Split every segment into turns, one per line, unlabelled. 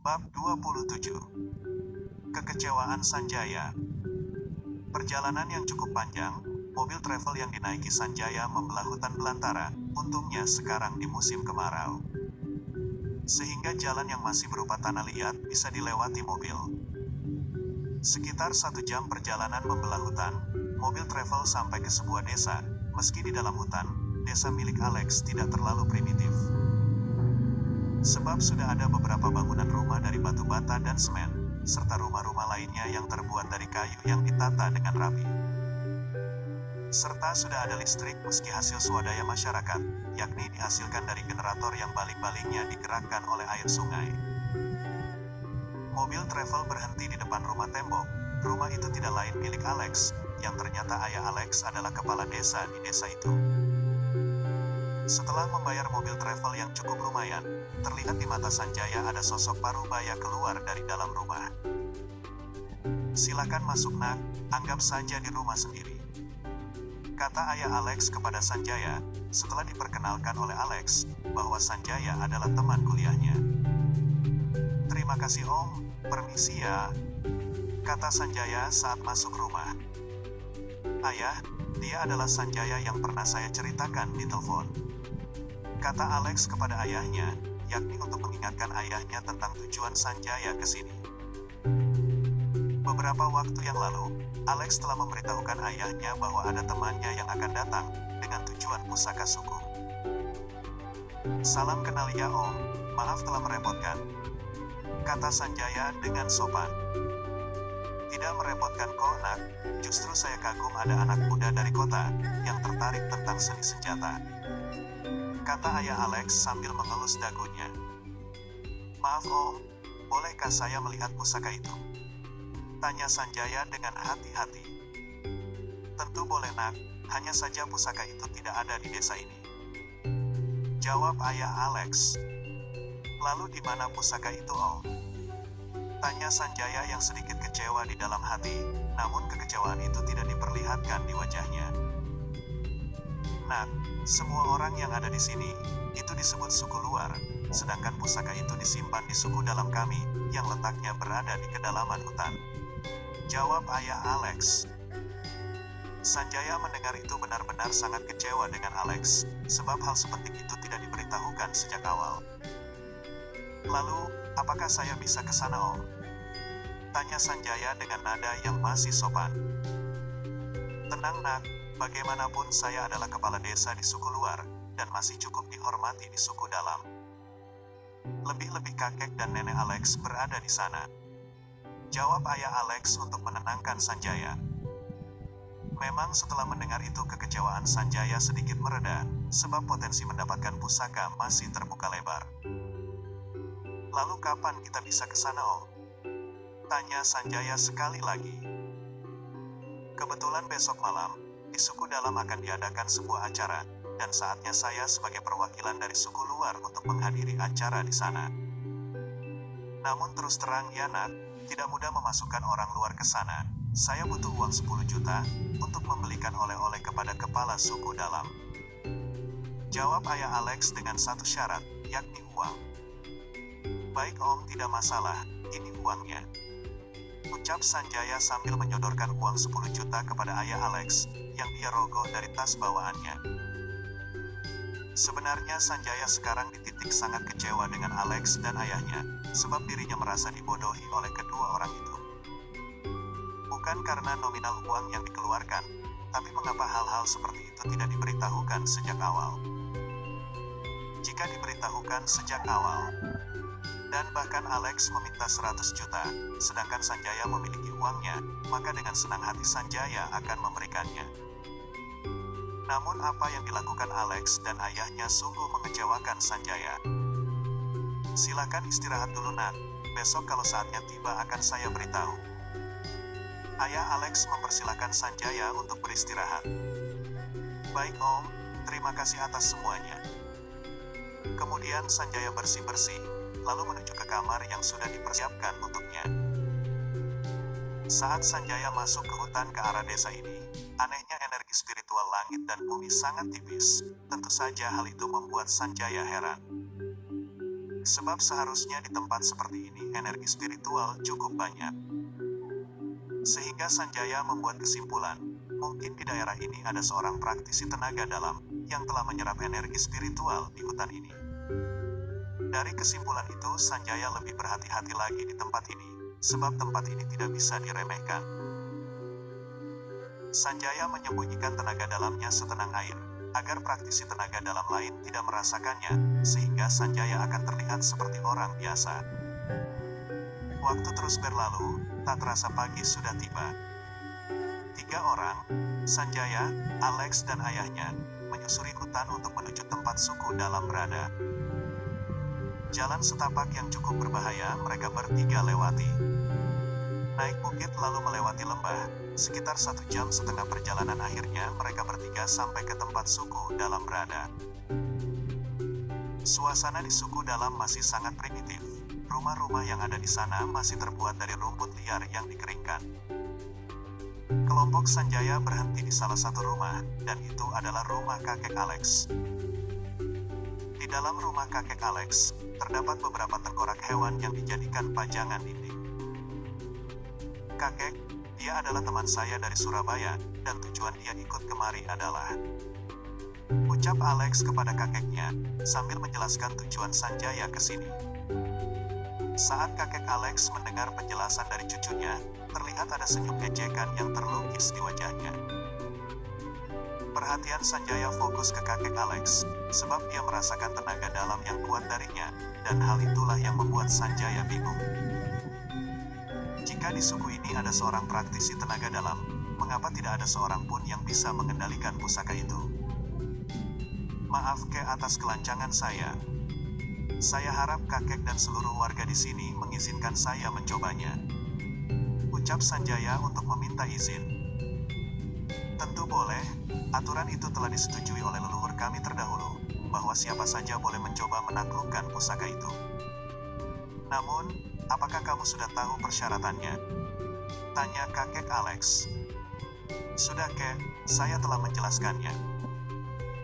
Bab 27. Kekecewaan Sanjaya. Perjalanan yang cukup panjang, mobil travel yang dinaiki Sanjaya membelah hutan belantara, untungnya sekarang di musim kemarau. Sehingga jalan yang masih berupa tanah liat bisa dilewati mobil. Sekitar 1 jam perjalanan membelah hutan, mobil travel sampai ke sebuah desa. Meski di dalam hutan, desa milik Alex tidak terlalu primitif. Sebab sudah ada beberapa bangunan rumah dari batu bata dan semen, serta rumah-rumah lainnya yang terbuat dari kayu yang ditata dengan rapi. Serta sudah ada listrik meski hasil swadaya masyarakat, yakni dihasilkan dari generator yang baling-balingnya digerakkan oleh air sungai. Mobil travel berhenti di depan rumah tembok. Rumah itu tidak lain milik Alex, yang ternyata ayah Alex adalah kepala desa di desa itu. Setelah membayar mobil travel yang cukup lumayan, terlihat di mata Sanjaya ada sosok parubaya keluar dari dalam rumah. "Silakan masuk nak, anggap saja di rumah sendiri," kata ayah Alex kepada Sanjaya, setelah diperkenalkan oleh Alex, bahwa Sanjaya adalah teman kuliahnya. "Terima kasih om, permisi ya," kata Sanjaya saat masuk rumah. "Ayah, dia adalah Sanjaya yang pernah saya ceritakan di telepon," kata Alex kepada ayahnya, yakni untuk mengingatkan ayahnya tentang tujuan Sanjaya ke sini. Beberapa waktu yang lalu, Alex telah memberitahukan ayahnya bahwa ada temannya yang akan datang dengan tujuan pusaka suku. "Salam kenal ya om, maaf telah merepotkan," kata Sanjaya dengan sopan. "Tidak merepotkan kok nak, justru saya kagum ada anak muda dari kota yang tertarik tentang seni senjata," kata ayah Alex sambil mengelus dagunya. "Maaf om, bolehkah saya melihat pusaka itu?" tanya Sanjaya dengan hati-hati. "Tentu boleh nak, hanya saja pusaka itu tidak ada di desa ini," jawab ayah Alex. "Lalu di mana pusaka itu om?" tanya Sanjaya yang sedikit kecewa di dalam hati, namun kekecewaan itu tidak diperlihatkan di wajahnya. "Nak, semua orang yang ada di sini, itu disebut suku luar, sedangkan pusaka itu disimpan di suku dalam kami, yang letaknya berada di kedalaman hutan," jawab ayah Alex. Sanjaya mendengar itu benar-benar sangat kecewa dengan Alex, sebab hal seperti itu tidak diberitahukan sejak awal. "Lalu, apakah saya bisa ke sana om?" tanya Sanjaya dengan nada yang masih sopan. "Tenang nak, bagaimanapun saya adalah kepala desa di suku luar, dan masih cukup dihormati di suku dalam. Lebih-lebih kakek dan nenek Alex berada di sana," jawab ayah Alex untuk menenangkan Sanjaya. Memang setelah mendengar itu kekecewaan Sanjaya sedikit mereda, sebab potensi mendapatkan pusaka masih terbuka lebar. "Lalu kapan kita bisa ke sana om?" tanya Sanjaya sekali lagi. "Kebetulan besok malam, di suku dalam akan diadakan sebuah acara, dan saatnya saya sebagai perwakilan dari suku luar untuk menghadiri acara di sana. Namun terus terang ya nak, tidak mudah memasukkan orang luar ke sana. Saya butuh uang 10 juta, untuk membelikan oleh-oleh kepada kepala suku dalam," jawab ayah Alex dengan satu syarat, yakni uang. "Baik om, tidak masalah, ini uangnya," ucap Sanjaya sambil menyodorkan uang 10 juta kepada ayah Alex, yang dia rogoh dari tas bawaannya. Sebenarnya Sanjaya sekarang di titik sangat kecewa dengan Alex dan ayahnya, sebab dirinya merasa dibodohi oleh kedua orang itu. Bukan karena nominal uang yang dikeluarkan, tapi mengapa hal-hal seperti itu tidak diberitahukan sejak awal. Jika diberitahukan sejak awal, dan bahkan Alex meminta 100 juta, sedangkan Sanjaya memiliki uangnya, maka dengan senang hati Sanjaya akan memberikannya. Namun apa yang dilakukan Alex dan ayahnya sungguh mengecewakan Sanjaya. "Silakan istirahat dulu nak, besok kalau saatnya tiba akan saya beritahu," ayah Alex mempersilakan Sanjaya untuk beristirahat. "Baik om, terima kasih atas semuanya." Kemudian Sanjaya bersih-bersih, lalu menuju ke kamar yang sudah dipersiapkan untuknya. Saat Sanjaya masuk ke hutan ke arah desa ini, anehnya energi spiritual langit dan bumi sangat tipis. Tentu saja hal itu membuat Sanjaya heran. Sebab seharusnya di tempat seperti ini energi spiritual cukup banyak. Sehingga Sanjaya membuat kesimpulan, mungkin di daerah ini ada seorang praktisi tenaga dalam yang telah menyerap energi spiritual di hutan ini. Dari kesimpulan itu, Sanjaya lebih berhati-hati lagi di tempat ini, sebab tempat ini tidak bisa diremehkan. Sanjaya menyembunyikan tenaga dalamnya setenang air, agar praktisi tenaga dalam lain tidak merasakannya, sehingga Sanjaya akan terlihat seperti orang biasa. Waktu terus berlalu, tak terasa pagi sudah tiba. 3 orang, Sanjaya, Alex dan ayahnya, menyusuri hutan untuk menuju tempat suku dalam berada. Jalan setapak yang cukup berbahaya mereka bertiga lewati. Naik bukit lalu melewati lembah, sekitar 1,5 jam perjalanan akhirnya mereka bertiga sampai ke tempat suku dalam berada. Suasana di suku dalam masih sangat primitif. Rumah-rumah yang ada di sana masih terbuat dari rumput liar yang dikeringkan. Kelompok Sanjaya berhenti di salah satu rumah, dan itu adalah rumah kakek Alex. Di dalam rumah kakek Alex, terdapat beberapa tengkorak hewan yang dijadikan pajangan dinding. Kakek, dia adalah teman saya dari Surabaya, dan tujuan dia ikut kemari adalah... Ucap Alex kepada kakeknya, sambil menjelaskan tujuan Sanjaya ke sini. Saat kakek Alex mendengar penjelasan dari cucunya, terlihat ada senyum ejekan yang terlukis di wajahnya. Perhatian Sanjaya fokus ke kakek Alex, sebab dia merasakan tenaga dalam yang kuat darinya, dan hal itulah yang membuat Sanjaya bingung. Jika di suku ini ada seorang praktisi tenaga dalam, mengapa tidak ada seorang pun yang bisa mengendalikan pusaka itu? Maaf ke atas kelancangan saya. Saya harap kakek dan seluruh warga di sini mengizinkan saya mencobanya. Ucap Sanjaya untuk meminta izin. Tentu boleh, aturan itu telah disetujui oleh leluhur kami terdahulu, bahwa siapa saja boleh mencoba menaklukkan pusaka itu. Namun, apakah kamu sudah tahu persyaratannya? Tanya kakek Alex. Sudah kek, saya telah menjelaskannya.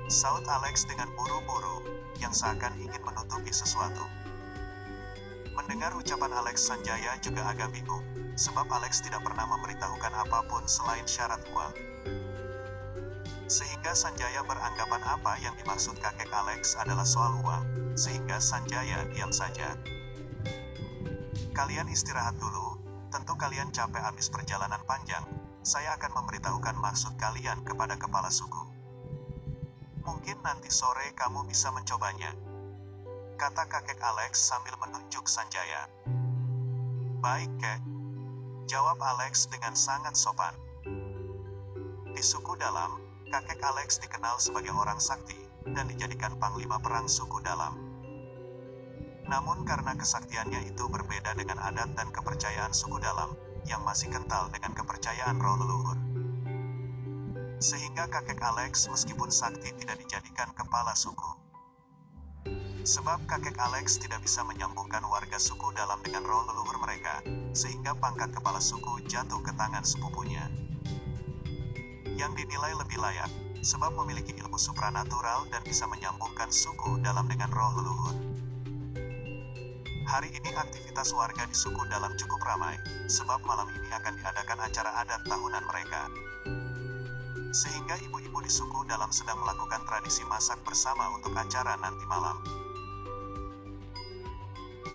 Saut Alex dengan buru-buru, yang seakan ingin menutupi sesuatu. Mendengar ucapan Alex, Sanjaya juga agak bingung, sebab Alex tidak pernah memberitahukan apapun selain syarat uang. Sehingga Sanjaya beranggapan apa yang dimaksud kakek Alex adalah soal uang, sehingga Sanjaya diam saja. Kalian istirahat dulu, tentu kalian capek habis perjalanan panjang. Saya akan memberitahukan maksud kalian kepada kepala suku. Mungkin nanti sore kamu bisa mencobanya, kata kakek Alex sambil menunjuk Sanjaya. Baik kek, jawab Alex dengan sangat sopan. Di suku dalam, kakek Alex dikenal sebagai orang sakti, dan dijadikan panglima perang suku dalam. Namun karena kesaktiannya itu berbeda dengan adat dan kepercayaan suku dalam, yang masih kental dengan kepercayaan roh leluhur. Sehingga kakek Alex meskipun sakti tidak dijadikan kepala suku. Sebab kakek Alex tidak bisa menyambungkan warga suku dalam dengan roh leluhur mereka, sehingga pangkat kepala suku jatuh ke tangan sepupunya. Yang dinilai lebih layak, sebab memiliki ilmu supranatural dan bisa menyambungkan suku dalam dengan roh leluhur. Hari ini aktivitas warga di suku dalam cukup ramai, sebab malam ini akan diadakan acara adat tahunan mereka. Sehingga ibu-ibu di suku dalam sedang melakukan tradisi masak bersama untuk acara nanti malam.